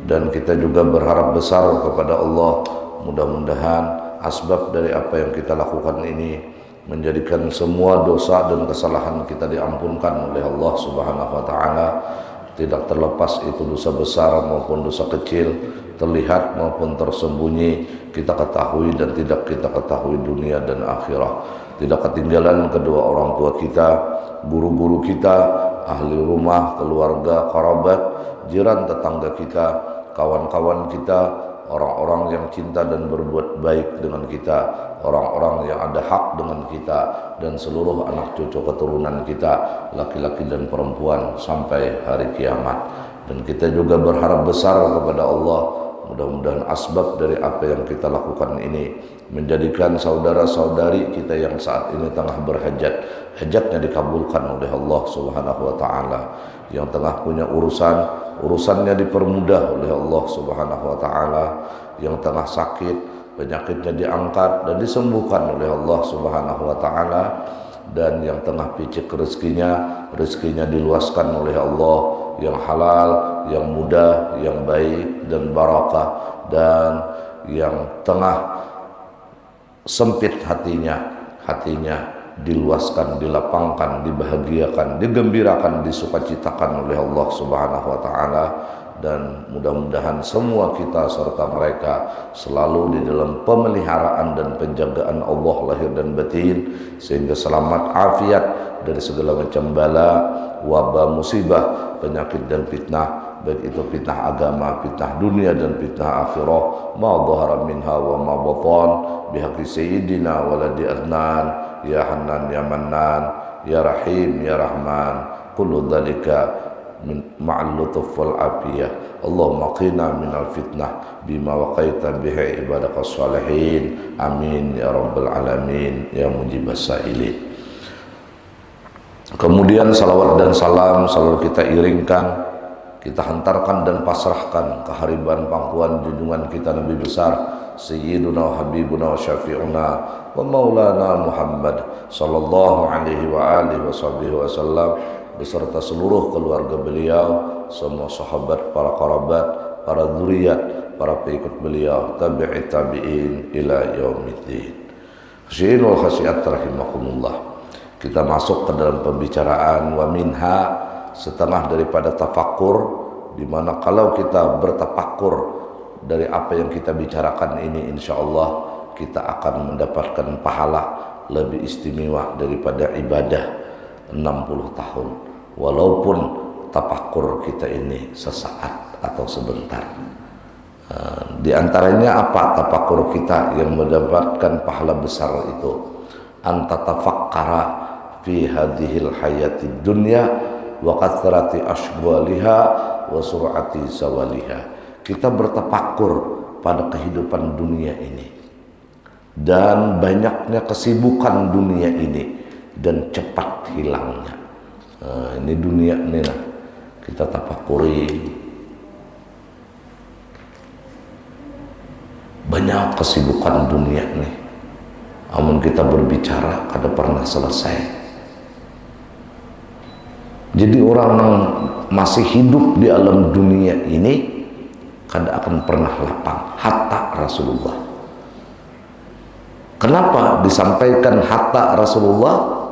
dan kita juga berharap besar kepada Allah, mudah-mudahan asbab dari apa yang kita lakukan ini menjadikan semua dosa dan kesalahan kita diampunkan oleh Allah Subhanahu wa taala, tidak terlepas itu dosa besar maupun dosa kecil, terlihat maupun tersembunyi, kita ketahui dan tidak kita ketahui dunia dan akhirat. Tidak ketinggalan kedua orang tua kita, guru-guru kita, ahli rumah, keluarga, kerabat, jiran tetangga kita, kawan-kawan kita, orang-orang yang cinta dan berbuat baik dengan kita, orang-orang yang ada hak dengan kita, dan seluruh anak cucu keturunan kita, laki-laki dan perempuan sampai hari kiamat. Dan kita juga berharap besar kepada Allah, mudah-mudahan asbab dari apa yang kita lakukan ini menjadikan saudara-saudari kita yang saat ini tengah berhajat, hajatnya dikabulkan oleh Allah Subhanahu wa taala. Yang tengah punya urusannya dipermudah oleh Allah Subhanahu wa taala. Yang tengah sakit, penyakitnya diangkat dan disembuhkan oleh Allah Subhanahu wa taala. Dan yang tengah picik rezekinya diluaskan oleh Allah, yang halal, yang mudah, yang baik dan barakah. Dan yang tengah sempit hatinya diluaskan, dilapangkan, dibahagiakan, digembirakan, disukacitakan oleh Allah Subhanahu wa taala. Dan mudah-mudahan semua kita serta mereka selalu di dalam pemeliharaan dan penjagaan Allah lahir dan batin, sehingga selamat afiat dari segala macam bala, wabah, musibah, penyakit dan fitnah, baik itu fitnah agama, fitnah dunia dan fitnah akhirah, ma dhahara minha wa ma batan, bihaqqi sayyidina waladi adnan, ya Hanan ya Mannan, ya Rahim ya Rahman, kullu dzalika min ma'al lutuf wal afiyah. Allahumma qina minal fitnah bima waqaita bihi ibadakas salihin, amin ya rabbal alamin ya mujibas sailin. Kemudian salawat dan salam selalu kita iringkan, kita hantarkan dan pasrahkan kehariban pangkuan junjungan kita Nabi besar Sayyiduna wa Habibuna wa Syafi'una wa Maulana Muhammad sallallahu alaihi wa alihi wa sahbihi wasallam, beserta seluruh keluarga beliau, semua sahabat, para kerabat, para zuriat, para pengikut beliau, tabi'in tabi'in ila yaumiddin. Khasyiin wal khasyiat rahimakumullah. Kita masuk ke dalam pembicaraan wa minha, setengah daripada tafakkur, di mana kalau kita bertafakkur dari apa yang kita bicarakan ini, insyaallah kita akan mendapatkan pahala lebih istimewa daripada ibadah 60 tahun, walaupun tafakkur kita ini sesaat atau sebentar. Di antaranya apa tafakkur kita yang mendapatkan pahala besar itu? Anta tafakkara fi hadhil hayatid dunya wa kathrati ashghaliha wa sur'ati zawaliha. Kita bertafakkur pada kehidupan dunia ini dan banyaknya kesibukan dunia ini dan cepat hilangnya. Ini dunia ini lah, kita tafakuri. Banyak kesibukan dunia nih, namun kita berbicara kada pernah selesai. Jadi orang yang masih hidup di alam dunia ini kada akan pernah lapang. Hatta Rasulullah. Kenapa disampaikan hatta Rasulullah?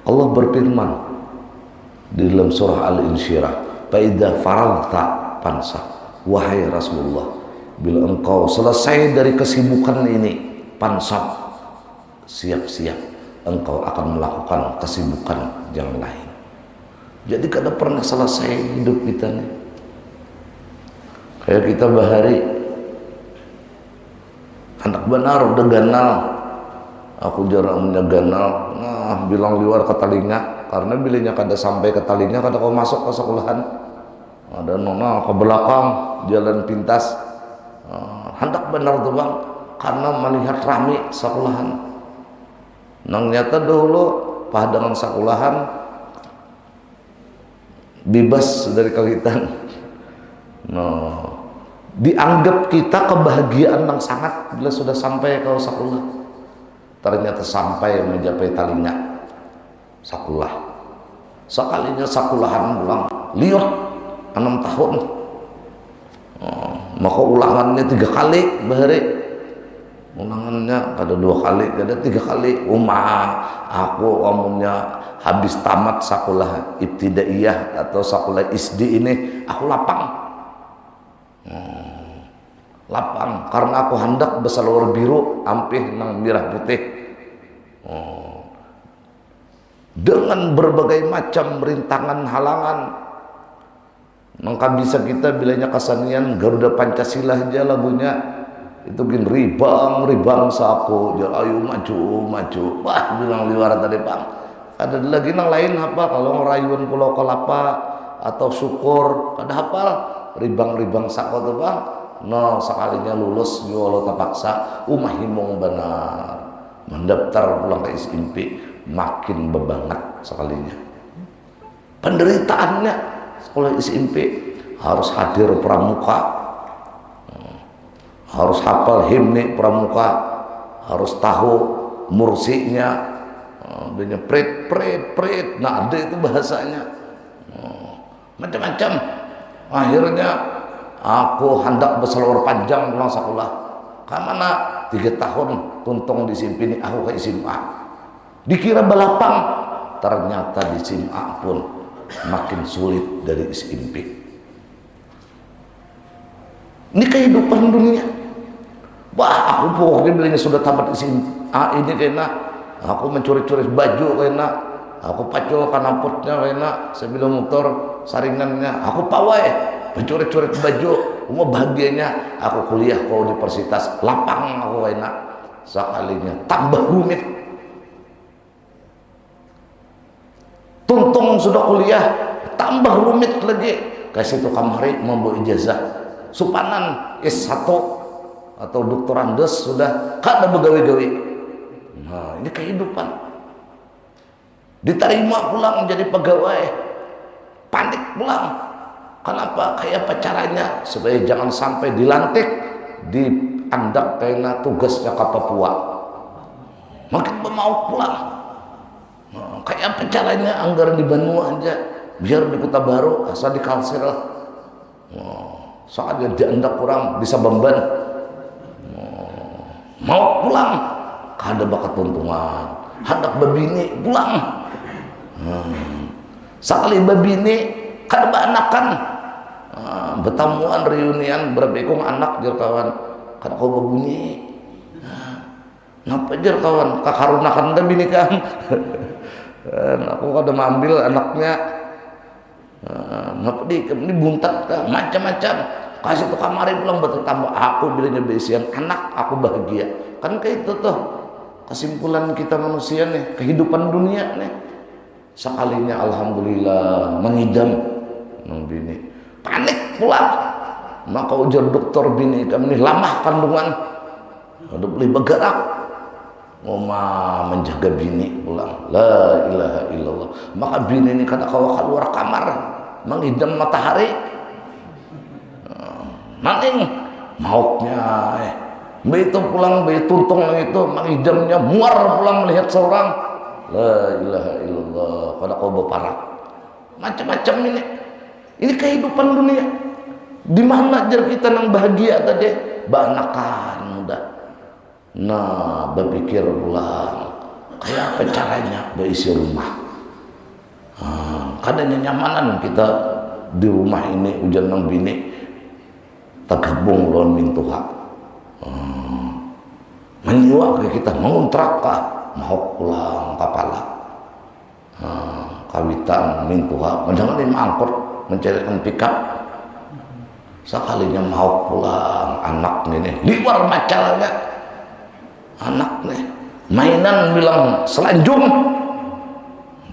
Allah berfirman di dalam surah Al-Insyirah, fa idza faragta fansab, wahai Rasulullah, bila engkau selesai dari kesibukan ini, fansab, siap-siap engkau akan melakukan kesibukan yang lain. Jadi kada pernah selesai hidup kita nih. Kayak kita bahari anak benar udah ganal, aku jarang menyaganal, bilang liwar ke telinga, karena bilanya kada sampai ke telinga kada kau masuk ke sekolahan. Ada nona ke belakang jalan pintas, hendak benar tuh bang, karena melihat rame sekolahan. Nang nyata dahulu padangan sekolahan bebas dari kawitan. Dianggap kita kebahagiaan yang sangat bila sudah sampai ke sekolah. Ternyata sampai mencapai telinga sekolah. Sekalinya sekolahan pulang lihat 6 tahun maka ulangannya 3 kali bahari, ulangannya kada 2 kali, kada 3 kali. Aku umumnya habis tamat sekolah ibtidaiyah atau sekolah SD ini aku lapang. Lapang karena aku hendak besalur biru ampih nang merah putih. Dengan berbagai macam rintangan halangan, maka bisa kita bilanya kesenian Garuda Pancasila aja lagunya itu gin ribang saku jar ayo maju. Wah bilang liwara tadi Bang. Ada lagi nang lain apa kalau ngerayuan Pulau Kelapa atau Syukur kada hafal ribang saku tuh Bang. No sekalinya lulus yo terpaksa himong benar mendaftar pulang ke SMP makin bebanget sekalinya. Penderitaannya sekolah SMP harus hadir pramuka, harus hafal himne pramuka, harus tahu mursinya, adanya pret, nah ada itu bahasanya, macam-macam. Akhirnya aku hendak bersalur panjang pulang sekolah. Kamana 3 tahun tuntung di sini aku ke SMA. Dikira balapang, ternyata di SMA pun makin sulit dari SMP. Ini kehidupan dunia. Wah, aku pokoknya bilangnya sudah tamat SMA ini kena aku mencuri-curi baju kena aku pacul kanapotnya kena sebelum motor saringannya aku pawai mencuri-curi baju. Umur bahagianya aku kuliah ke universitas lapang aku enak sekalinya tambah rumit. Tuntung sudah kuliah tambah rumit lagi kasih itu kamari membawa ijazah supanan S1 atau doktorandes sudah kada begawi-gawi. Nah ini kehidupan, diterima pulang menjadi pegawai panik pulang. Kenapa? Kayak apa caranya supaya jangan sampai dilantik diandak karena tugasnya ke Papua, makin mau pulang. Nah, kayak apa caranya anggaran di Banua aja biar di Kota Baru asal di Kalsel. Soalnya diandak kurang bisa Beban. Mau pulang kada bakat tuntungan hendak babini pulang. Sekali babini kada anakan bertamuan reunian berbekong anak jar kawan kada kau babunyi. Napa jar kawan kakarunakan dah bini kan. Aku kada mengambil anaknya. Napa ini buntat kan macam-macam kasih tuh kamari pulang bertambah aku bilangnya besian anak aku bahagia kan kayak itu tuh kesimpulan kita manusia nih kehidupan dunia nih sekalinya alhamdulillah mengidam nang bini panik pulang maka ujar dokter bini kami lama kandungan ada beli bergerak ngoma menjaga bini pulang la ilaha illallah maka bini ini kada kawa keluar kamar mengidam matahari maning mautnya begitu pulang begitu tuntung itu mengidamnya muar pulang melihat seorang la ilaha illallah kada kau berparah macam-macam ini kehidupan dunia di mana jar kita nang bahagia tadi banakan muda nah berpikir pulang kayak apa caranya berisi rumah kadangnya nyamanan kita di rumah ini hujan nang bini tergabung lawan mintuha menyiwa ke kita mengontrak kah mau pulang kapala kawitan mintuha menjangan angkot mencarikan pickup sekalinya mau pulang anak nih liwar macalnya anak nih mainan bilang selanjung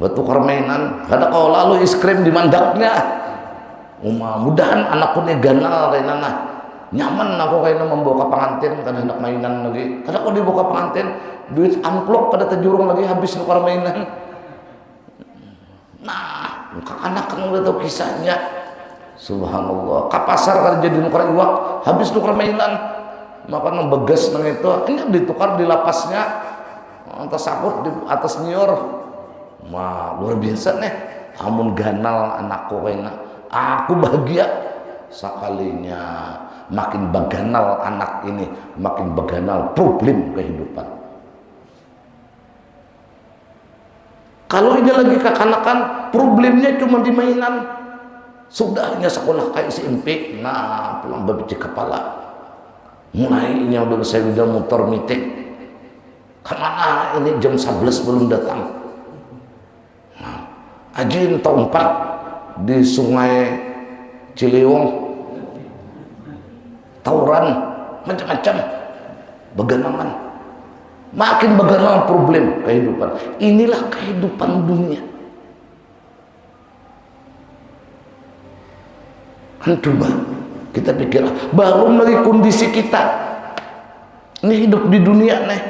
bertukar mainan kada kau lalu es krim di mandaknya mudahan anakku nih ganal kayak nana nyaman aku kayaknya membawa ke pengantin kada hendak mainan lagi kada kau dibawa ke pengantin duit amplop kada terjurung lagi habis nukar mainan nah anak-anak udah tahu kisahnya subhanallah ke pasar kada jadi nukar iwak habis nukar mainan maka nang begas nang itu ini ditukar di lapasnya atas sakut di atas nyor luar biasa nih amun ganal anakku kayaknya aku bahagia sekalinya makin baganal anak ini, makin baganal problem kehidupan. Kalau ini lagi kekanakan, problemnya cuma di mainan. Sudahnya sekolah kayak SMP, nah pulang berbiji kepala. Mulainya udah saya udah motor mitik. Kemana ini jam 11 belum datang. Nah, Ajin tahun 4 di Sungai Ciliwung, tawuran macam-macam, beganangan, makin beganang problem kehidupan. Inilah kehidupan dunia. Coba kita pikir, belum lagi kondisi kita ini hidup di dunia nih,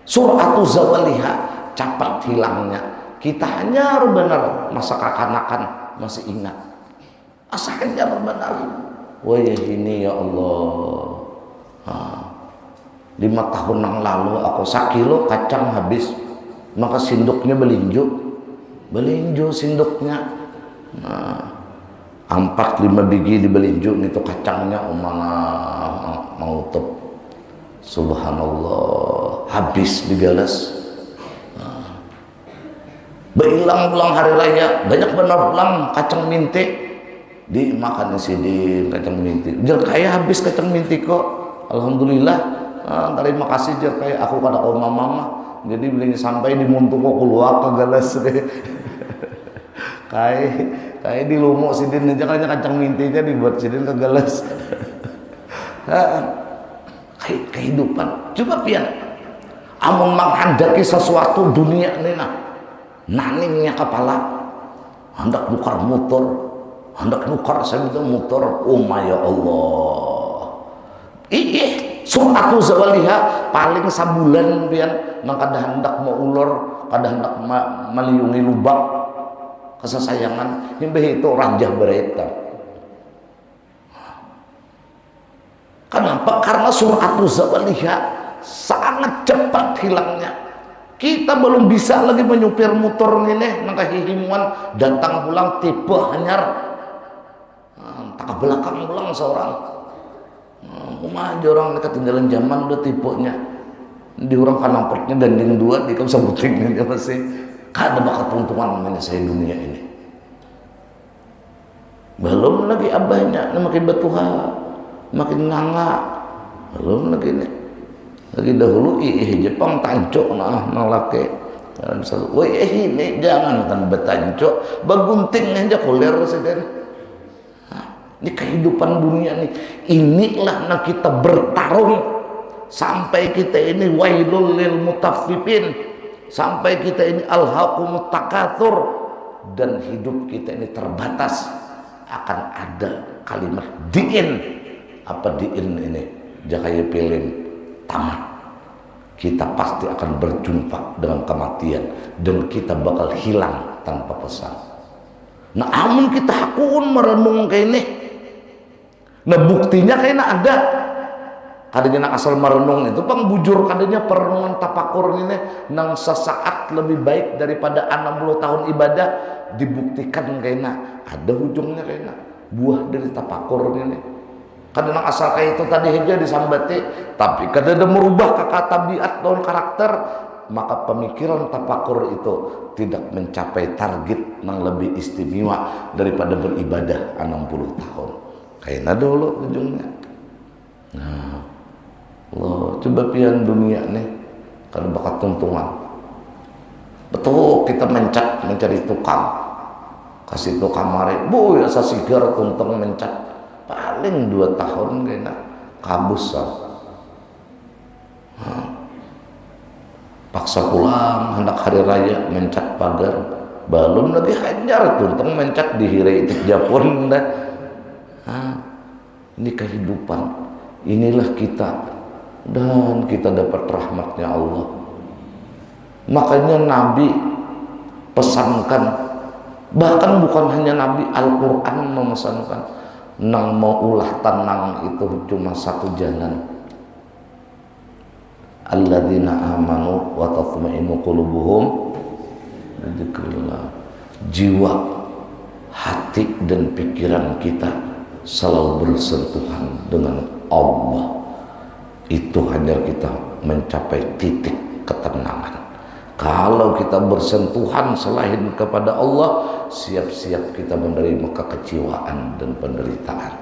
suratu zawaliha, cepat hilangnya. Kita hanya benar masa kekanakan masih ingat, asalnya benar. Wah ini ya Allah, 5 tahun yang lalu aku 1 kilo kacang habis, maka sinduknya belinju sinduknya. 4-5 biji dibelinju itu kacangnya mau top. Subhanallah, habis digalas. Beilang-ulang hari raya, banyak benar pulang kacang minti dimakan sidin kacang minti. Jer kaya habis kacang minti kok. Alhamdulillah. Terima kasih jer kaya aku kada oma mama. Jadi beli sampai di muntu kok keluar ke galas deh. Kayak di lumuk sidin aja kan kacang mintinya dibuat sidin ke galas. Kehidupan coba pian amun menghendaki sesuatu dunia ini naningnya kepala hendak nukar motor, hendak nukar saya motor. Oh ya Allah, suratu zawaliha paling sabulan pian nang kada hendak mau ulur, kada hendak meliungi lubak kesesayangan himbah itu raja berita. Kenapa? Karena suratu zawaliha sangat cepat hilangnya. Kita belum bisa lagi menyupir motor ini nang hihimuan datang pulang tipe hanyar tak ke belakang pulang seorang aja orang ketinggalan zaman udah tipenya di orang kanampertnya gandeng 2 di kau sebutin dia masih kada bakal peruntungan menyelesaikan dunia ini. Belum lagi abahnya makin batuha, makin nganga. Belum lagi nih. Lagi dahulu Jepang tancok laki. Woi ini jangan kan betancok, bagunting aja koler sedang. Ini kehidupan dunia nih. Inilah nah kita bertarung sampai kita ini wailul lil mutaffifin. Sampai kita ini alhaqumut takatsur dan hidup kita ini terbatas, akan ada kalimat diin. Apa diin ini? Jakaya film tamat. Kita pasti akan berjumpa dengan kematian dan kita bakal hilang tanpa pesan. Nah amun kita hakun merenung kayak ini, nah buktinya kayaknya ada. Kadanya asal merenung itu pang bujur, kadanya perenungan tapakur ini nang sesaat lebih baik daripada 60 tahun ibadah. Dibuktikan kayaknya ada ujungnya, kayaknya buah dari tapakur ini. Kadang asal kayak itu tadi aja disambati, tapi kadang merubah kakak tabiat dan karakter, maka pemikiran tapakur itu tidak mencapai target yang lebih istimewa daripada beribadah 60 tahun. Kayaknya dulu ujungnya. Nah Allah, coba pian dunia nih kalau bakat tuntungan betul kita mencari tukang, kasih tukang mari bu ya sasigar tuntung mencat paling 2 tahun kayaknya kabus paksa pulang hendak hari raya mencat pagar, belum lagi hajar tuntung mencat dihirai itik Japun dah. Ini kehidupan, inilah kita. Dan kita dapat rahmatnya Allah. Makanya Nabi pesankan, bahkan bukan hanya Nabi, Al-Quran memesankan, nang mau ulah tenang itu cuma satu jalan. Alladzina amanu wa tatma'innu qulubuhum bidzikrillah. Jiwa, hati dan pikiran kita selalu bersentuhan dengan Allah, itu hanya kita mencapai titik ketenangan. Kalau kita bersentuhan selain kepada Allah, siap-siap kita menerima kekecewaan dan penderitaan.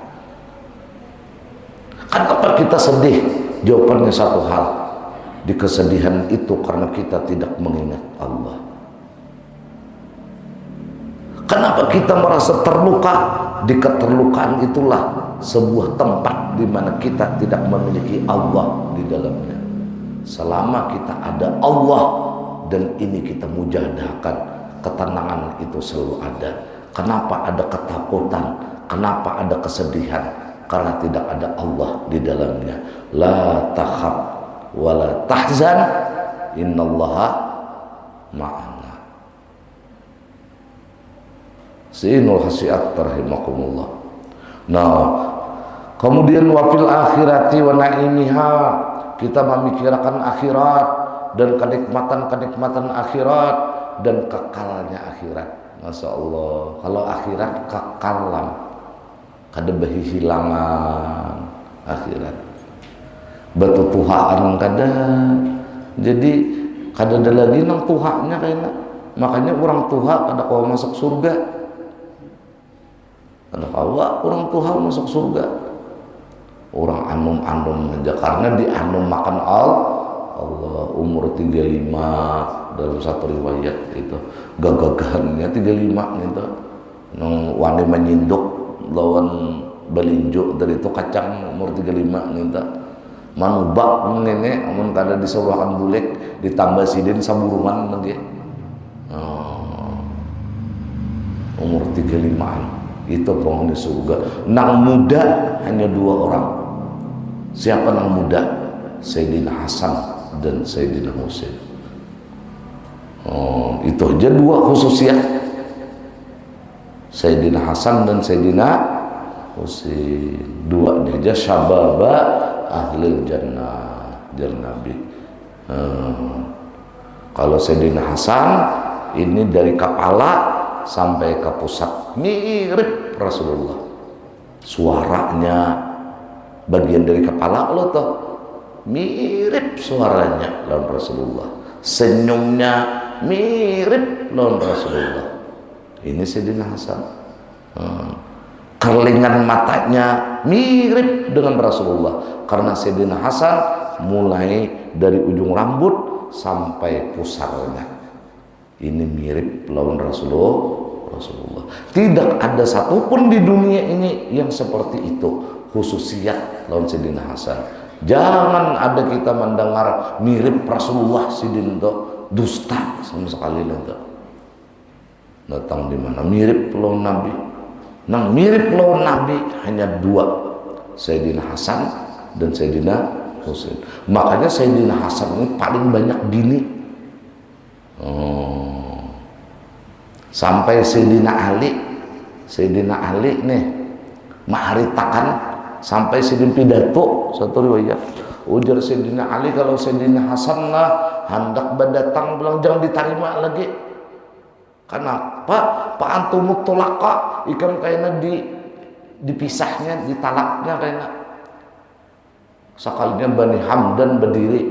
Kenapa kita sedih? Jawabannya satu hal, di kesedihan itu karena kita tidak mengingat Allah. Kenapa kita merasa terluka? Di keterlukaan itulah sebuah tempat di mana kita tidak memiliki Allah di dalamnya. Selama kita ada Allah dan ini kita mujahadahkan, ketenangan itu selalu ada. Kenapa ada ketakutan? Kenapa ada kesedihan? Karena tidak ada Allah di dalamnya. La takhaf wa la tahzan, innallaha ma'ana. Sinul hasiat rahimakumullah. Nah, kemudian wafil akhirati wa naimiha, kita memikirkan akhirat dan kenikmatan-kenikmatan akhirat dan kekalnya akhirat. Masya Allah, kalau akhirat kekalam, kada berhilangan akhirat. Batu tuhaan kada, jadi kada ada lagi nang tuhanya kayaknya. Makanya orang tuha kada kau masuk surga. Kada kau orang tuha masuk surga. Orang anum-anum aja karena di anum makan Allah umur 35 dalam satu riwayat itu gagagannya 35 gitu. Nang wani menyinduk lawan belinjuk dari itu kacang umur 35 gitu. Manubak nenek amun kada disawahkan bulek ditambah sidin saburuman lagi. Umur 35-an itu penghuni surga. Nang muda hanya 2 orang. Siapa nang muda? Sayyidina Hasan dan Sayyidina Husain. Itu aja 2 khususnya. Sayyidina Hasan dan Sayyidina Husain. 2 aja syababa ahlil jannah, jar Nabi. Kalau Sayyidina Hasan ini dari kepala sampai ke pusat mirip Rasulullah. Suaranya bagian dari kepala Allah tuh mirip suaranya lawan Rasulullah. Senyumnya mirip lawan Rasulullah. Ini Sayyidina Hasan. Kerlingan matanya mirip dengan Rasulullah. Karena Sayyidina Hasan mulai dari ujung rambut sampai pusarnya ini mirip lawan Rasulullah. Tidak ada satupun di dunia ini yang seperti itu, khususiyat lawan Sayyidina Hasan. Jangan ada kita mendengar mirip Rasulullah sidin itu dusta sama sekali itu. Datang di mana mirip lawan Nabi. Nang mirip lawan Nabi hanya 2, Sayyidina Hasan dan Sayyidina Husain. Makanya Sayyidina Hasan ini paling banyak bini. Sampai Sayyidina Ali nih maharitakan sampai Sayyidina pidato satu riwayat ujar Sayyidina Ali kalau Sayyidina Hasan lah hendak berdatang bilang jangan diterima lagi. Kenapa? Pak antumut tolaka ikan kayaknya dipisahnya, ditalaknya kayaknya. Sekalinya Bani Hamdan berdiri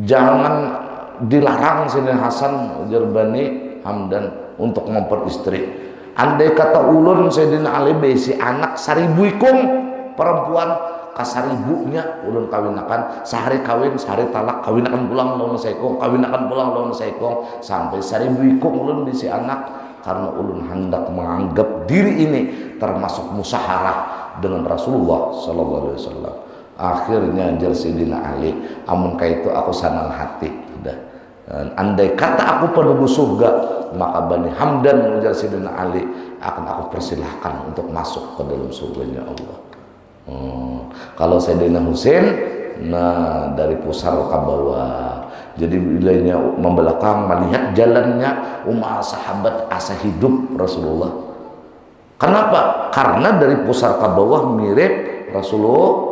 jangan dilarang Sayyidina Hasan ujar Bani Hamdan untuk memperistri. Andai kata ulun Sayyidina Ali besi anak 1000 ikung perempuan kasaribunya ulun kawinakan sehari kawin sehari talak kawinakan pulang lawan saikong kawinakan pulang lawan saikong sampai 1000 ikung ulun besi anak karena ulun hendak menganggap diri ini termasuk musaharah dengan Rasulullah sallallahu alaihi wasallam. Akhirnya jar Sayyidina Ali amun kaitu aku sanang hati udah. Andai kata aku penunggu surga maka Bani Hamdan ujar Sayyidina Ali akan aku persilahkan untuk masuk ke dalam surganya Allah. Kalau Sayyidina Husain nah dari pusar ke bawah. Jadi bilanya membelakang melihat jalannya sahabat asa hidup Rasulullah. Kenapa? Karena dari pusar ke bawah mirip Rasulullah.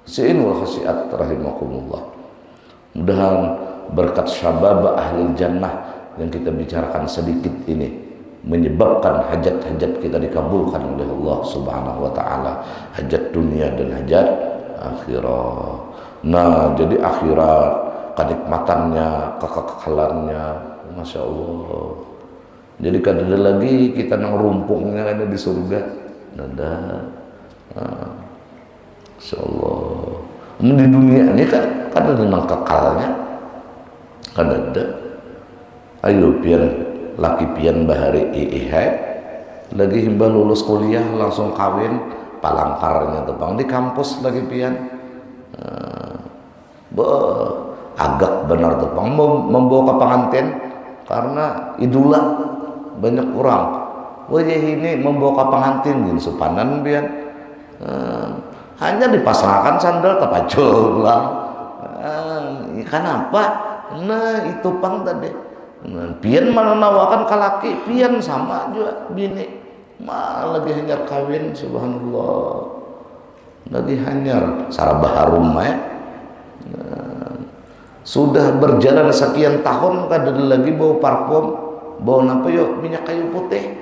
Sinul khasiat rahimakumullah. Mudahan berkat syabab ahli jannah yang kita bicarakan sedikit ini menyebabkan hajat-hajat kita dikabulkan oleh Allah Subhanahu wa taala, hajat dunia dan hajat akhirat. Nah, jadi akhirat kenikmatannya, kekekalannya, Masya Allah. Jadi kan ada lagi kita nang rumpungnya ada di surga. Ada. Masya Allah. Di dunia ini kan ada nang kekalnya. Kan ada. Ayo pian laki pian bahari ihai lagi himba lulus kuliah langsung kawin palangkarnya tepang di kampus lagi pian. Agak benar tepang membawa ke pengantin karena idola banyak orang. Wajah ini membawa ke pengantin gin supanan pian. Hanya dipasangkan sandal tapacul lah. Kenapa? Nah itu pang tadi. Pian mana nawakan ke laki, pian sama juga bini. Malah lagi hanyar kawin, subhanallah. Lagi hanyar sarabah harum ya. Sudah berjalan sekian tahun kada lagi bau parfum, bau apa yuk minyak kayu putih.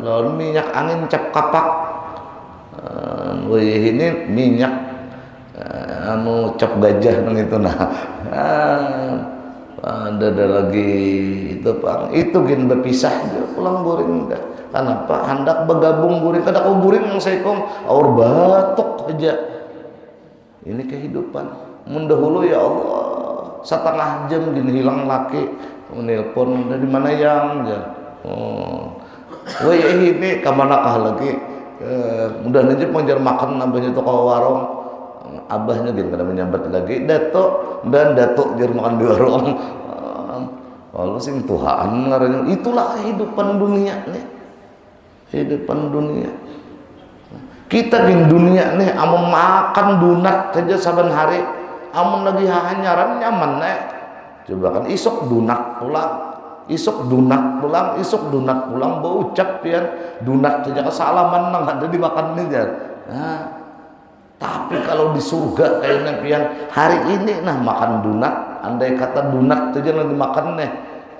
Lalu minyak angin cap kapak. Ini minyak cap gajah nang itu nah. Ada lagi itu Pak, itu gin berpisah dia pulang guring dah. Kenapa? Hendak bergabung guring, kada kau guring yang saya kong aur batuk aja. Ini kehidupan. Mendahulu ya Allah, setengah jam gini hilang laki, menelpon dari mana yang ya. Wah ini kemanakah lagi? Mudah aja menjar makan abahnya toko warung. Abahnya dia kada menyambat lagi datuk dan datuk jar makan di warung. Lalu sing Tuhan ngarannya itulah kehidupan dunia nih. Kehidupan dunia. Kita di dunia nih amun makan dunat saja saban hari, amun lagi hanyaran nyaman nih. Coba kan isok dunat pulang, isok dunat pulang, isok dunat pulang bau ucap pian dunat saja kesalaman nang ada dimakan nih jar. Nah, tapi kalau di surga kayaknya pian hari ini nah makan dunat, andai kata dunat saja yang dimakan nih,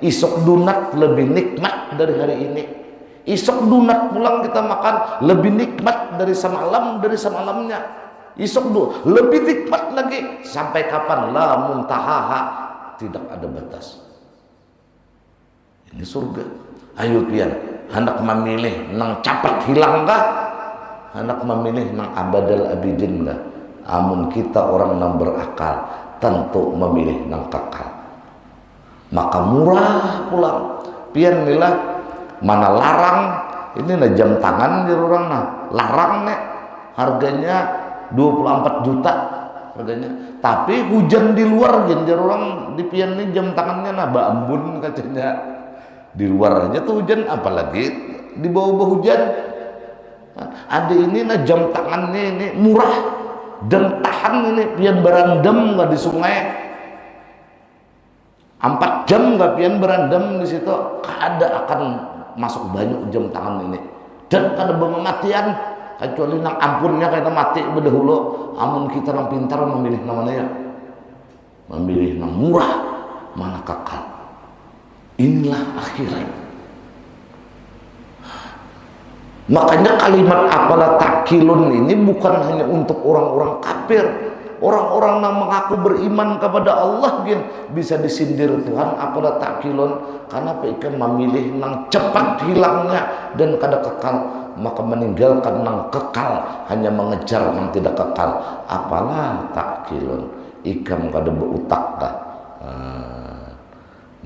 isok dunat lebih nikmat dari hari ini. Isok dunat pulang kita makan lebih nikmat dari semalamnya. Isok lebih nikmat lagi sampai kapan la muntahaha, tidak ada batas. Ini surga. Ayo pian, hendak memilih nang capat hilang kah? Anak memilih nang abadal abidin lah. Amun kita orang nang berakal tentu memilih nang kekal. Maka murah pulang. Pian nilah mana larang ini nah jam tangan di orang nah larang nek harganya 24 juta harganya. Tapi hujan di luar jar orang di pian ini jam tangannya nah bambun katanya. Di luar aja tuh hujan apalagi di bawah hujan. Ada ini nah jam tangannya ini murah dan tahan ini pian berandam nggak di sungai 4 jam nggak pian berandam di situ kada akan masuk banyak jam tangan ini dan kada bermatian kecuali nang ampunnya kita mati berdahulu. Amun kita nang pintar memilih namanya memilih nang murah mana kekal. Inilah akhirat. Makanya kalimat apalah takilun ini bukan hanya untuk orang-orang kafir, orang-orang yang mengaku beriman kepada Allah bisa disindir Tuhan apalah takilun karena mereka memilih nang cepat hilangnya dan kada kekal, maka meninggalkan nang kekal hanya mengejar nang tidak kekal. Apalah takilun ikam kada berutak dah.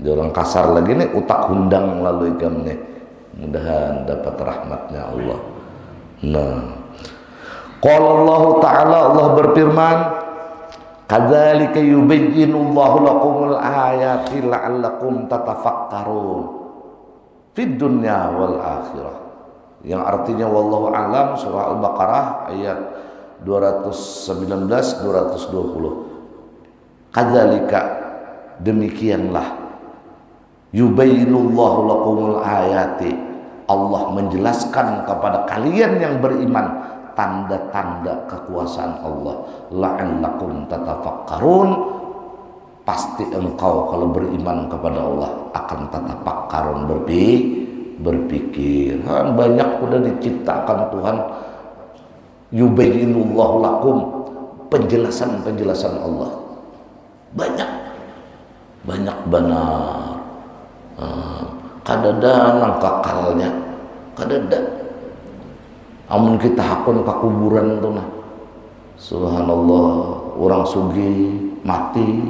Orang kasar lagi nih utak hundang lalu ikam nih. Mudahan dapat rahmatnya Allah. Nah, qala Allah Ta'ala, Allah berfirman, kadzalika yubayyinullahu lakumul ayati la'allakum tatafakkarun fid dunya wal akhirah. Yang artinya wallahu a'lam, surah Al-Baqarah ayat 219 220. Kadzalika demikianlah yubayyinullahu lakumul ayati, Allah menjelaskan kepada kalian yang beriman tanda-tanda kekuasaan Allah, la'allakum tatafakkarun, pasti engkau kalau beriman kepada Allah akan tatafakkarun berpikir. Banyak udah diciptakan Tuhan, yubayyinullahu lakum, penjelasan Allah banyak benar. Kadada nang kakalnya, kadada amun kita hakun ke kuburan tuh nah, subhanallah, orang sugih mati,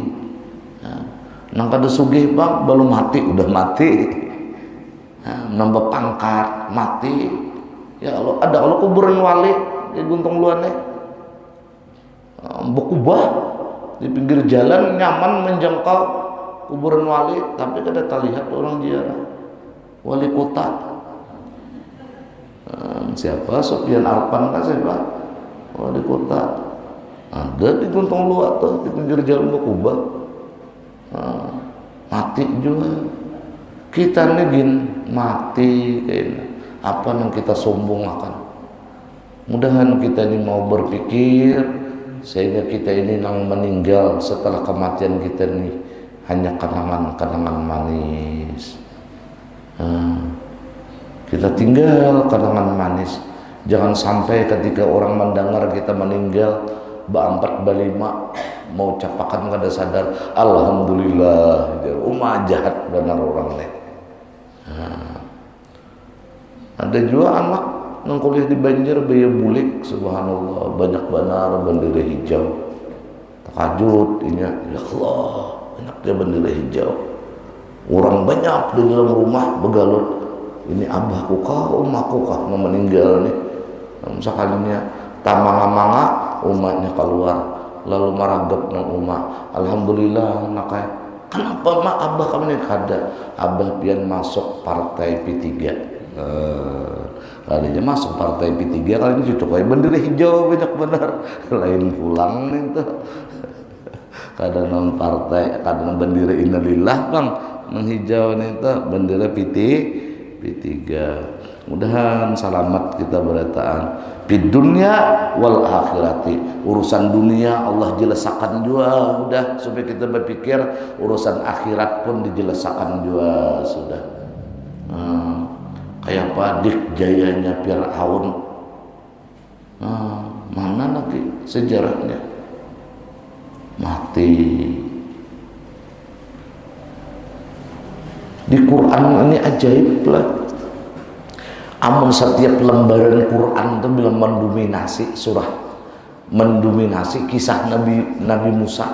nang kada sugih bang belum mati udah mati, nambah pangkat mati. Ya Allah, ada kalau kuburan wali di Guntung Luane, bekubah di pinggir jalan nyaman menjangkau kuburan wali, tapi kada terlihat orang ziarah wali kota. Siapa? Sofian Arpan kan siapa? Wali kota ada di Guntung Luat tuh di pinggir jalan bekubah, mati juga. Kita nih gin mati kayaknya apa yang kita sombong akan. Mudahan kita ini mau berpikir sehingga kita ini nang meninggal setelah kematian kita ini hanya kenangan-kenangan manis. Kita tinggal kenangan manis. Jangan sampai ketika orang mendengar kita meninggal ba-4 ba-5 mau capakan kada sadar alhamdulillah umah jahat benar orang nih. Ada juga anak yang kuliah di Banjar biaya bulik, subhanallah, banyak benar bendera hijau. Takajud inya, ya Allah, banyak dia bendera hijau. Orang banyak di dalam rumah begalut. Ini abahku kah, umaku kah mau meninggal nih. Sekalinya tamanga-manga umatnya keluar, lalu maragap nang umat. Alhamdulillah nakai. Kenapa mak abah kamu nih kada? Abah pian masuk partai P3. Kalinya masuk partai P3 kali ini cucuk kayak bendera hijau banyak benar. Lain pulang nih tuh. Kadang non partai, kadang bendera innalillah bang, menghijau nih tuh bendera P3. Mudahan selamat kita berataan di dunia wal akhirati. Urusan dunia Allah jelasakan juga udah, supaya kita berpikir urusan akhirat pun dijelasakan juga sudah. Kayak padik jayanya Fir'aun, mana lagi sejarahnya mati. Di Quran ini ajaib lah. Amun setiap lembaran Quran itu bilang mendominasi surah, mendominasi kisah Nabi Musa.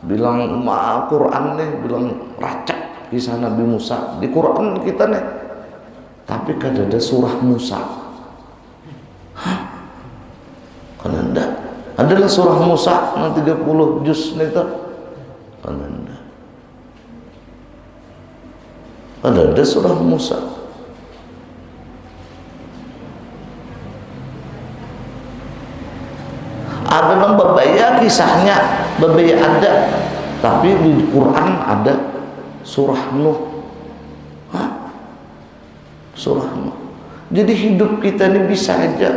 Bilang Quran nih bilang racak kisah Nabi Musa di Quran kita nih. Tapi kan ada surah Musa. Kan adalah surah Musa yang 30 juz itu. Kan ada surah Musa. Ada yang berbaya kisahnya, berbaya ada. Tapi di Quran ada surah Nuh. Surah Nuh. Jadi hidup kita ini bisa aja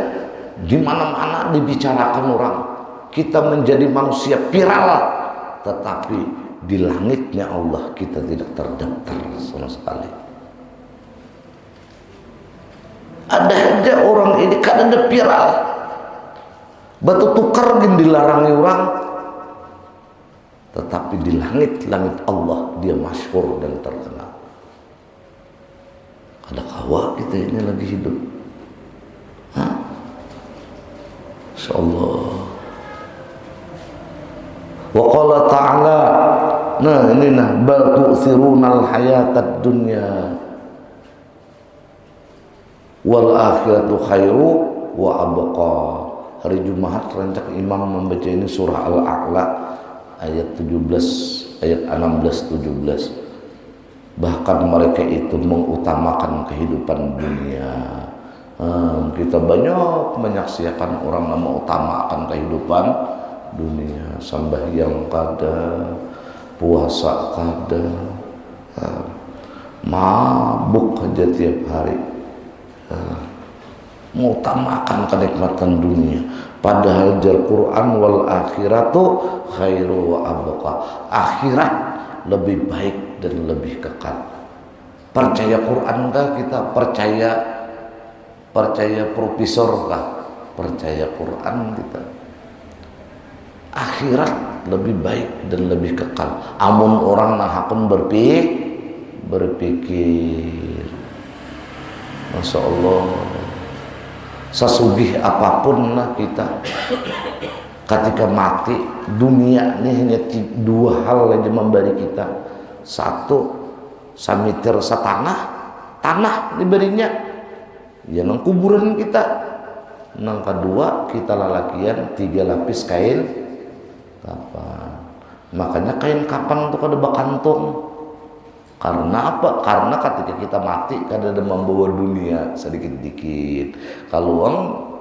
di mana-mana dibicarakan orang. Kita menjadi manusia viral, tetapi di langitnya Allah kita tidak terdaftar sama sekali. Ada aja orang ini kadang ada viral, batu tukar yang dilarangi orang, tetapi di langit Allah dia masyhur dan terkenal. Ada kawa kita ini lagi hidup, insyaallah. Wa qala ta'ala, nah ini nah, bal tu'thirunal hayatad dunya wal akhiratu khairu wa abqa. Hari Jumat rancak imam membaca ini surah Al-A'la ayat 17, ayat 16-17. Bahkan mereka itu mengutamakan kehidupan dunia. Kita banyak menyaksikan orang yang mengutamakan kehidupan dunia, sembahyang kada, puasa kada, mabuk aja tiap hari, mengutamakan kenikmatan dunia. Padahal jar Quran wal akhiratu khairu wa abqa. Akhirat lebih baik dan lebih kekal. Percaya Quran kah kita? Percaya profesor kah? Percaya Quran kita. Akhirat lebih baik dan lebih kekal. Amun orang nahakun berpikir, Masya Allah, sesugih apapun lah kita, ketika mati, dunia ini hanya dua hal aja memberi kita. Satu, samitir setanah, tanah diberinya, ya nang kuburan kita. Nang kedua, kita lalakian 3 lapis kain kapan. Makanya kain kapan itu kada bakantung. Karena apa? Karena ketika kita mati kada ada membawa dunia sedikit-dikit. Kalau uang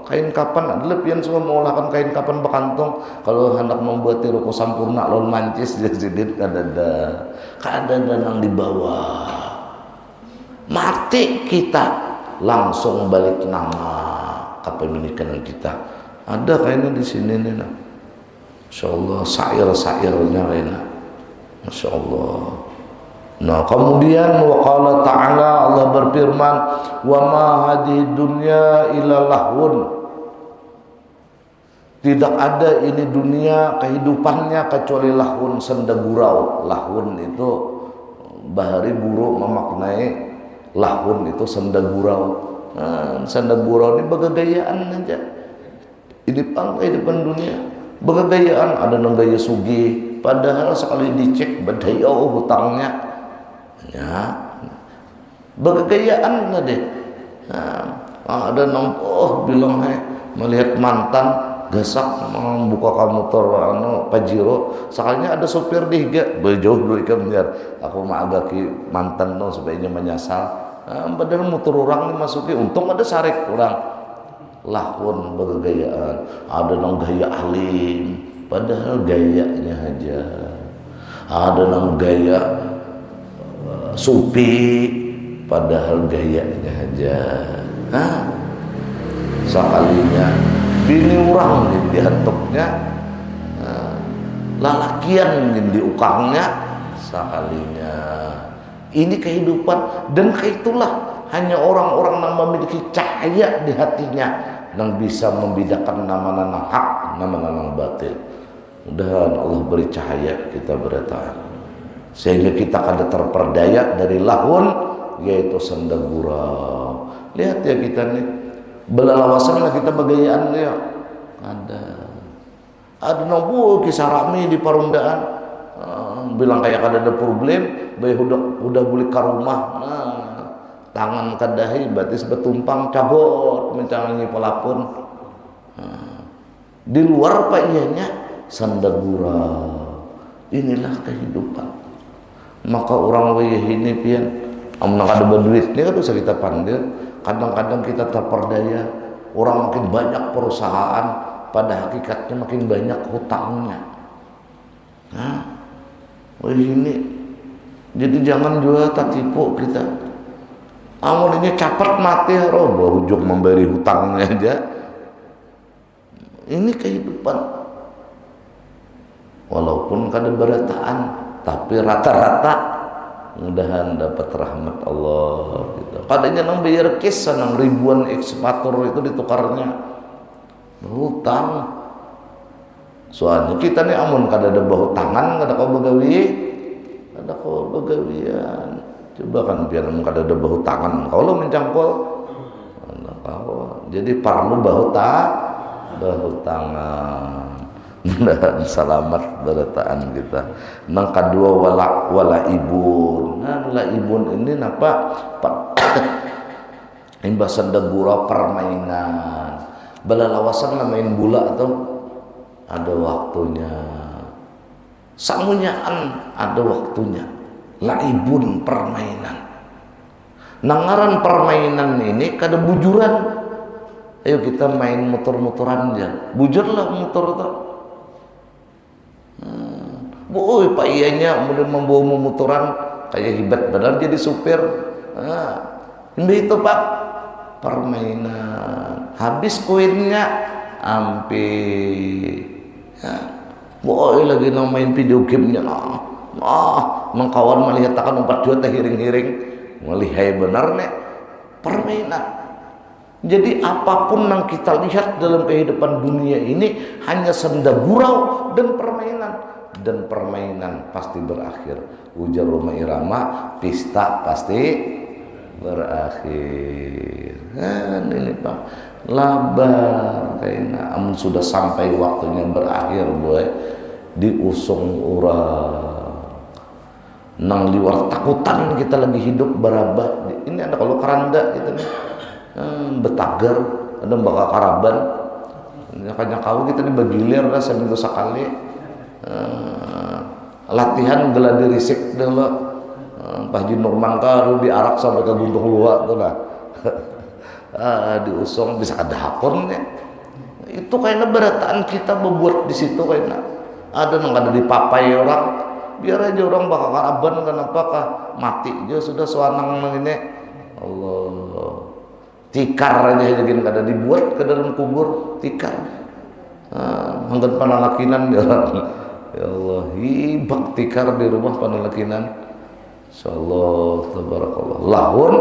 kain kapan adalah pian semua mengolahkan kain kapan bakantung. Kalau hendak membuat tiruku sampurna lawan mancis jadi kada ada nang di bawah. Mati kita langsung balik nama kepemilikan kita. Ada kayaknya di sini nih, nah. Masya Allah, syair-syairnya kayaknya. Masya Allah. Nah, kemudian waqala ta'ala, Allah berfirman, wa ma hadhihi dunya illa lahun. Tidak ada ini dunia kehidupannya kecuali lahun, senda gurau. Lahun itu bahari guru memaknai lahun itu senda gurau. Nah, senda gurau ini bagagayaan aja. Ini kehidupan dunia. Bagagayaan, ada nang gaya sugi, padahal sekali dicek badaya hutangnya. Ya. Bagagayaan deh. Nah, ada nang bilang melihat mantan gasak membuka motor Pajero, sekalinya ada sopir dihiga, bejauh dulu ikan biar aku magaki mantan no supaya menyasal. Padahal motor orang ini masuki, untung ada sarek orang. Lahun bergayaan, ada nang gaya alim, padahal gayanya aja. Ada nang gaya supi, padahal gayanya aja. Sekalinya bini orang di hantuknya, lalakian di ukangnya, sekalinya. Ini kehidupan, dan itulah hanya orang-orang yang memiliki cahaya di hatinya yang bisa membedakan nama-nama hak, nama-nama batil. Mudah-mudahan Allah beri cahaya kita bertahan, sehingga kita kada terperdaya dari lahun, yaitu senda gurau. Lihat ya kita nih, belalawasan lah kita bagayaan ya. Ada nopo kisah rame di perundaan. Bilang kayak kada ada problem, bayi udah beli ke rumah, tangan kadahi batis betumpang cabut mencangangi pelapun. Di luar pak ianya senda gurau. Inilah kehidupan. Maka orang wayah ini pian amun kada berduit ini kan bisa kita panggil. Kadang-kadang kita terperdaya, orang makin banyak perusahaan, pada hakikatnya makin banyak hutangnya. Ini jadi jangan juga tak tipu kita. Amun ini capat mati roboh ujung memberi hutangnya aja. Ini kehidupan. Walaupun kada berataan, tapi rata-rata mudahan dapat rahmat Allah gitu. Kadanya nang bayar kes nang ribuan ekspator itu ditukarnya berhutang. Soalnya kita nih amun kada ada bahu tangan, kada kau begawian. Coba kan biar amun kada ada bahu tangan, kau lo mencangkul. Jadi perlu bahu tangan. Dan selamat berataan kita. Nang kedua wala ibun. Nah, la ibun ini napa? Imbasan dagura permainan. Belalawasan lah main bola atau ada waktunya. Samunyaan ada waktunya. Laibun permainan. Nangaran permainan ini kada bujuran. Ayo kita main motor-motoran aja. Bujurlah motor itu. Boy pak ianya kemudian membawa motoran kayak hebat benar jadi supir. Ini itu pak permainan. habis koinnya ampe ya. Boy lagi nang main video gamenya mengkawan melihat akan 4 juta hiring-hiring melihai benar nek permainan. Jadi apapun yang kita lihat dalam kehidupan dunia ini hanya senda gurau dan permainan pasti berakhir. Ujar Roma Irama, pesta pasti berakhir. Kan ini Pak, labar kayaknya amun sudah sampai waktunya berakhir boy diusung orang nang liwar takutan kita lagi hidup berabat. Ini ada kalau keranda gitu nih betagar ada bakal karaban kanya kau kita nih bagilir lah seminggu sekali latihan geladi risik dulu Pak Haji Nurman karu diarak sampai ke Gunung Luar tuh lah diusung bisa ada hakonnya itu kayaknya berataan kita membuat di situ kayaknya ada nang ada dipapai orang biar aja orang bakal karaban kenapa kah mati aja sudah suanang ini Allah tikar aja jadi ada dibuat ke dalam kubur tikar angkat panalakinan dia orang ya Allah hibak tikar di rumah panalakinan insyaallah tabarakallah lahun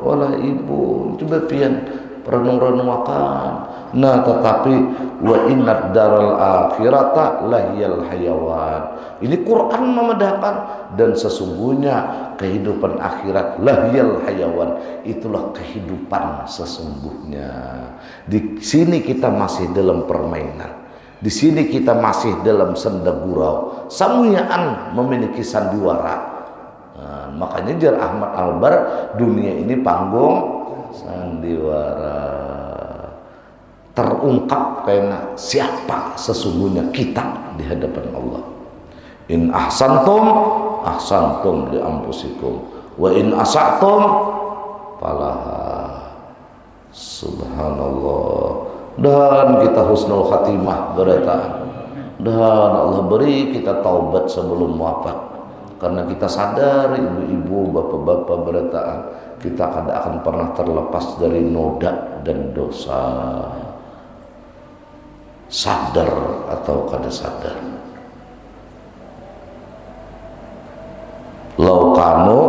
wala ibu coba pian perenung-renung akan nah tetapi wa innad daral akhirata lahiyal hayawan ini Quran memedahkan dan sesungguhnya kehidupan akhirat lahiyal hayawan itulah kehidupan sesungguhnya. Di sini kita masih dalam permainan, di sini kita masih dalam senda gurau samuyaan memiliki sandiwara. Nah, makanya jar Ahmad Albar dunia ini panggung sandiwara terungkap karena siapa sesungguhnya kita di hadapan Allah. In ahsantum ahsantum li anfusikum wa in asatum falaha. Subhanallah. Dan kita husnul khatimah berata. Dan Allah beri kita taubat sebelum wafat. Karena kita sadar ibu-ibu, bapak-bapak berataan kita akan pernah terlepas dari noda dan dosa. Sadar atau kada sadar. Laukanu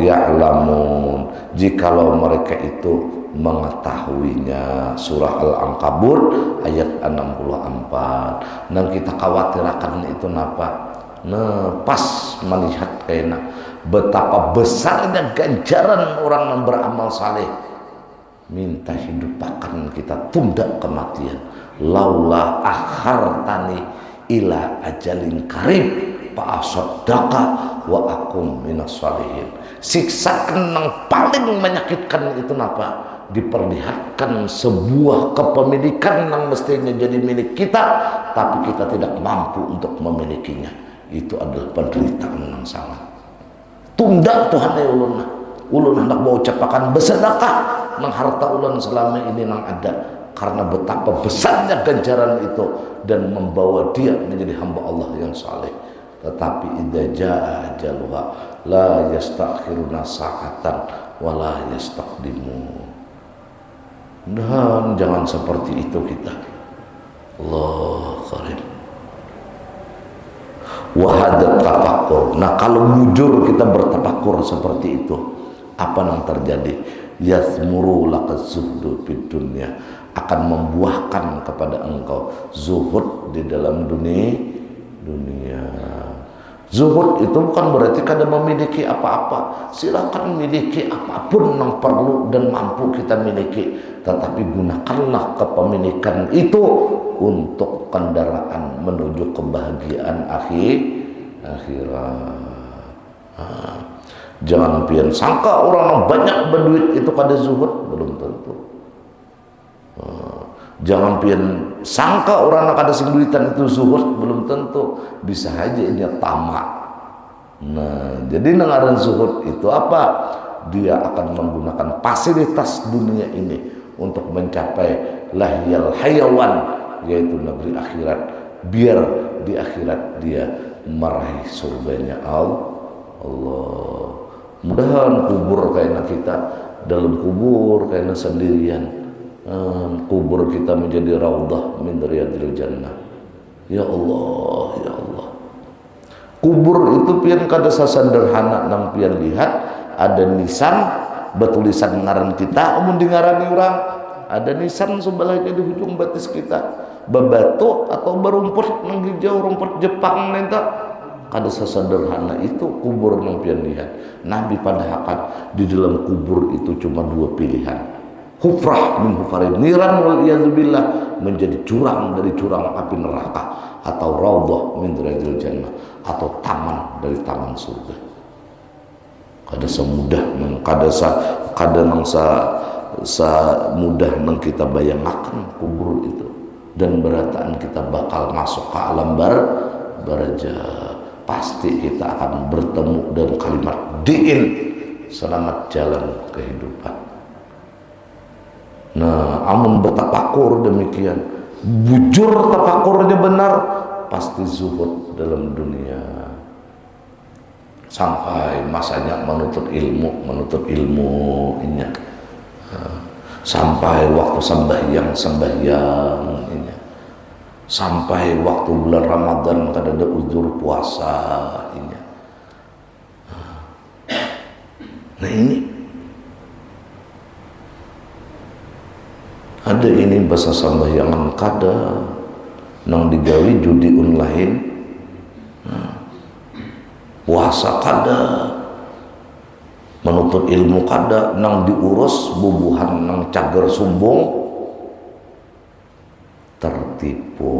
ya'lamun, jikalau mereka itu mengetahuinya. Surah Al-Ankabut ayat 64. Dan kita khawatirkan itu napa? Nah, pas melihat kayaknya betapa besarnya ganjaran orang yang beramal saleh. Minta hidup akan kita tunda kematian. Laula akhartani ila ajalin karib fa asaddaqa wa akum minas salihin. Siksaan yang paling menyakitkan itu napa? Diperlihatkan sebuah kepemilikan yang mestinya jadi milik kita tapi kita tidak mampu untuk memilikinya. Itu adalah penderitaan yang sangat. Tunda Tuhan ya ulun hendak mau ucapakan bersedekah nang harta ulun selama ini nang ada. Karena betapa besarnya ganjaran itu dan membawa dia menjadi hamba Allah yang saleh. Tetapi idza jaa ajaluha la yastakhiruna sa'atan wa la yastaqdimun. Dan jangan seperti itu kita. Allah karim. Wahadat tafakkur. Nah kalau jujur kita bertafakur seperti itu, apa yang terjadi? Yasmuru laqaz zuhdu fid dunya, akan membuahkan kepada engkau zuhud di dalam dunia. Zuhud itu bukan berarti kada memiliki apa-apa. Silakan miliki apapun yang perlu dan mampu kita miliki, tetapi gunakanlah kepemilikan itu untuk kendaraan menuju kebahagiaan akhirat. Jangan pian sangka orang yang banyak berduit itu kada zuhud, belum tentu. Jangan pian sangka orang yang kada sing duitan itu zuhud, belum tentu. Bisa aja ini tamak. Nah, jadi ngaran zuhud itu apa? Dia akan menggunakan fasilitas dunia ini untuk mencapai lahiyal hayawan, yaitu negeri akhirat, biar di akhirat dia meraih surganya Allah. Mudahan kubur kayaknya kita dalam kubur kayaknya sendirian. kubur kita menjadi raudhah min riyadil jannah. Ya Allah, ya Allah. Kubur itu pian kada sederhana nang pian lihat, ada nisan betulisan ngaran kita, amun dingarani orang, ada nisan sebelahnya di ujung batis kita, bebatu atau berumput nang hijau rumput Jepang nenta, kada sederhana itu kubur nang pian lihat. Nabi pada hakat di dalam kubur itu cuma dua pilihan, hufrah min hufarin niran wal iyadzubillah, menjadi jurang dari jurang api neraka, atau raudhah min riyadil jannah, atau taman dari taman surga. Kada semudah kada nang mudah nang kita bayangkan kubur itu, dan berataan kita bakal masuk ke alam baraja. Pasti kita akan bertemu dengan kalimat diin, selamat jalan kehidupan. Nah, amun bertapakur demikian, bujur tapakurnya benar, pasti zuhud dalam dunia. Sampai masanya menuntut ilmu ini. Sampai waktu sembahyang ini. Sampai waktu bulan Ramadan kada ada uzur puasa ini. Nah ini ada ini bahasa sembahyangan kada nang digawi judi online, puasa kada, menuntut ilmu kada, nang diurus bubuhan nang cager sumbung, tertipu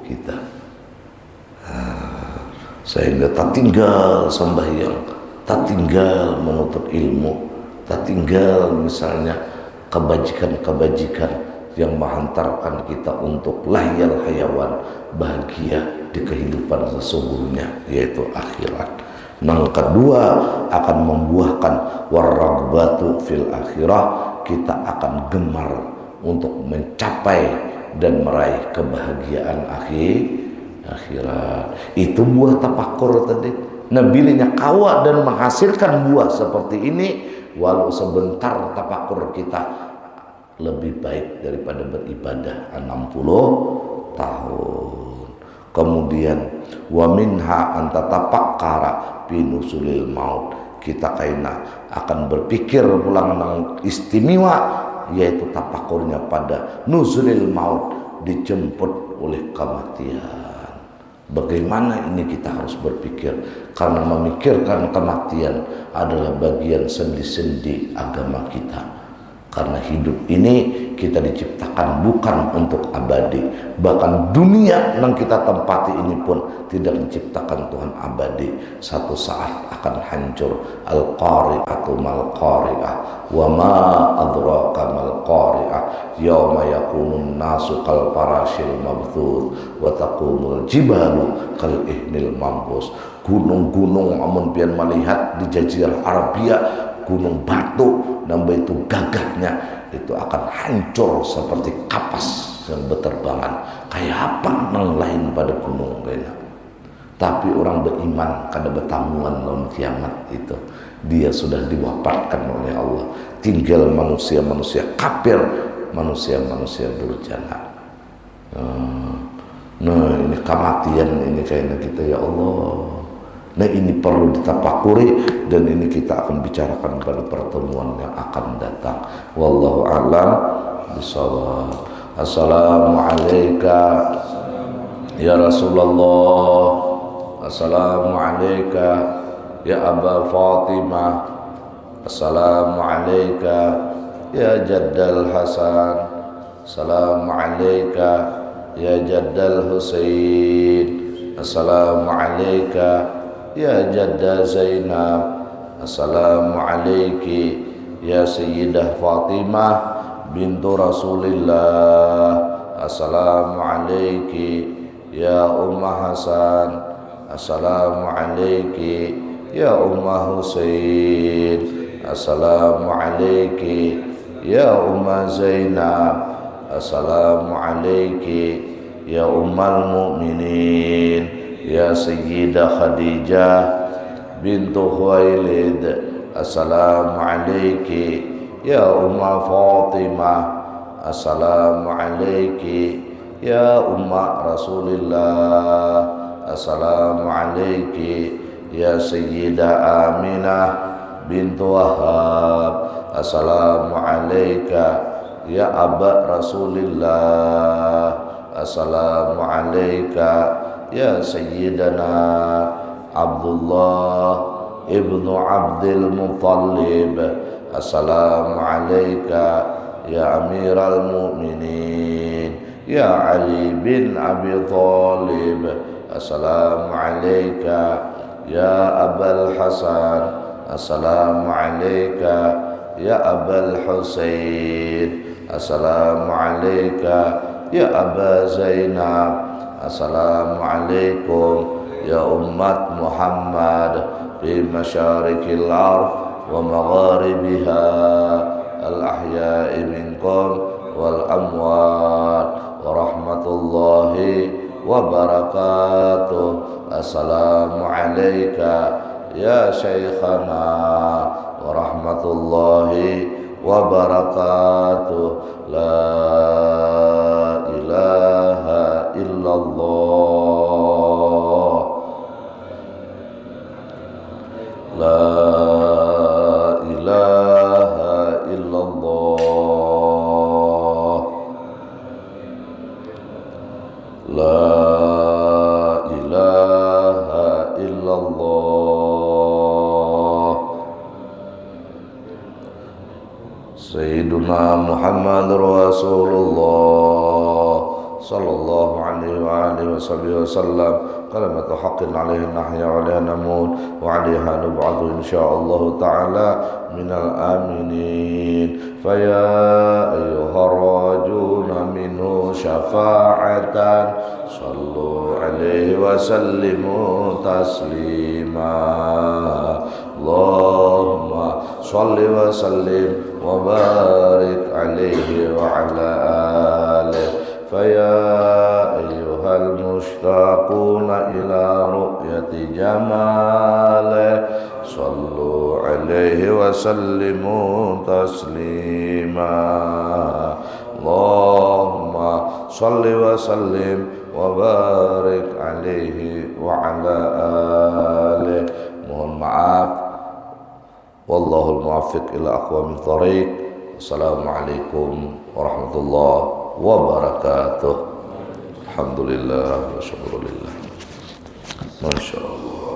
kita. Sehingga tak tinggal sembahyang, tak tinggal menuntut ilmu, tak tinggal misalnya kebajikan-kebajikan yang menghantarkan kita untuk lahyal hayawan, bahagia di kehidupan sesungguhnya, yaitu akhirat. Yang kedua akan membuahkan waragbatu fil akhirah, kita akan gemar untuk mencapai dan meraih kebahagiaan akhirat. Itu buah tapakur tadi. Nabilinya kawa dan menghasilkan buah seperti ini, walau sebentar tapakur kita lebih baik daripada beribadah 60 tahun. Kemudian wa minha anta tapakkara fi nusulil maut, kita kaina akan berpikir pulang nang istimewa, yaitu tapakurnya pada nuzulil maut, dijemput oleh kematian. Bagaimana ini kita harus berpikir, karena memikirkan kematian adalah bagian sendi-sendi agama kita. Karena hidup ini kita diciptakan bukan untuk abadi. Bahkan dunia yang kita tempati ini pun tidak diciptakan Tuhan abadi. Satu saat akan hancur. Al-qari'atu mal-qari'ah, wa ma adraka mal-qari'ah, yawma yakunun nasu kal parashil mabthud, wa taqumul jibalu kal ihnil mambus. Gunung-gunung amun pian melihat di Jazirah Arabia, gunung batu nambah itu gagahnya itu akan hancur seperti kapas yang berterbangan. Kayak apa nang lain pada gunung kayaknya. Tapi orang beriman kada bertamuan lawan kiamat itu, dia sudah diwafatkan oleh Allah. Tinggal manusia-manusia kafir, manusia-manusia durjana. Nah ini kematian ini kayaknya kita, ya Allah. Nah ini perlu ditafakuri, dan ini kita akan bicarakan pada pertemuan yang akan datang. Wallahu a'lam bishawab. Assalamualaikum ya Rasulullah. Assalamualaikum ya Aba Fatimah. Assalamualaikum ya Jaddal Hasan. Assalamualaikum ya Jaddal Husain. Assalamualaikum ya Jadda Zainab. Assalamualaikum ya Sayyidah Fatimah bintu Rasulillah. Assalamualaikum ya Ummah Hasan. Assalamualaikum ya Ummah Husain. Assalamualaikum ya Ummah Zainab. Assalamualaikum ya Ummal Mu'minin ya Sayyidah Khadijah bintu Khuwailid. Assalamualaikum ya Ummah Fatimah. Assalamu alayki ya umma Rasulillah. Assalamu alayki ya Sayyidah Aminah bintu Wahab. Assalamu alayka ya Aba Rasulillah. Assalamu alayka ya Sayyidana Abdullah ibnu Abdul Muttalib. Assalamu alayka ya Amiral Mu'minin ya Ali bin Abi Thalib. Assalamu alayka ya Abul Hasan. Assalamu alayka ya Abul Husain. Assalamu alayka ya Aba Zainab. Assalamu alaikum ya ummat Muhammad fi masyarikil ardh wa magharibiha al-ahya'i minkum wal amwat wa rahmatullahi wa barakatuh. Assalamu alayka ya Syekhana wa rahmatullahi wa barakatuh. La ilaha illallah. La ilaha illallah. La ilaha illallah. Sayyiduna Muhammad Rasulullah sallallahu alaihi wa alihi wasallam. Kalimatu haqqin alaihi nahya wa alaiha namut wa alaiha nub'atu insyaallah ta'ala minal aminin. Faya ayyuhar rajuna minhu syafa'atan sallu alaihi wa sallimu taslima. Allahumma salli wa sallim wa barik alaihi wa ala alihi. Faya ayyuhal mushtaquna ila ru'yati jamale sallu alaihi wa sallimu taslima. Allahumma salli wa sallim wa barik alaihi wa ala alihi. Mohon maaf, wallahul muwaffiq ila aqwamit thoriq. Assalamualaikum warahmatullahi wabarakatuh. Alhamdulillah wa syukurillah. Masya Allah.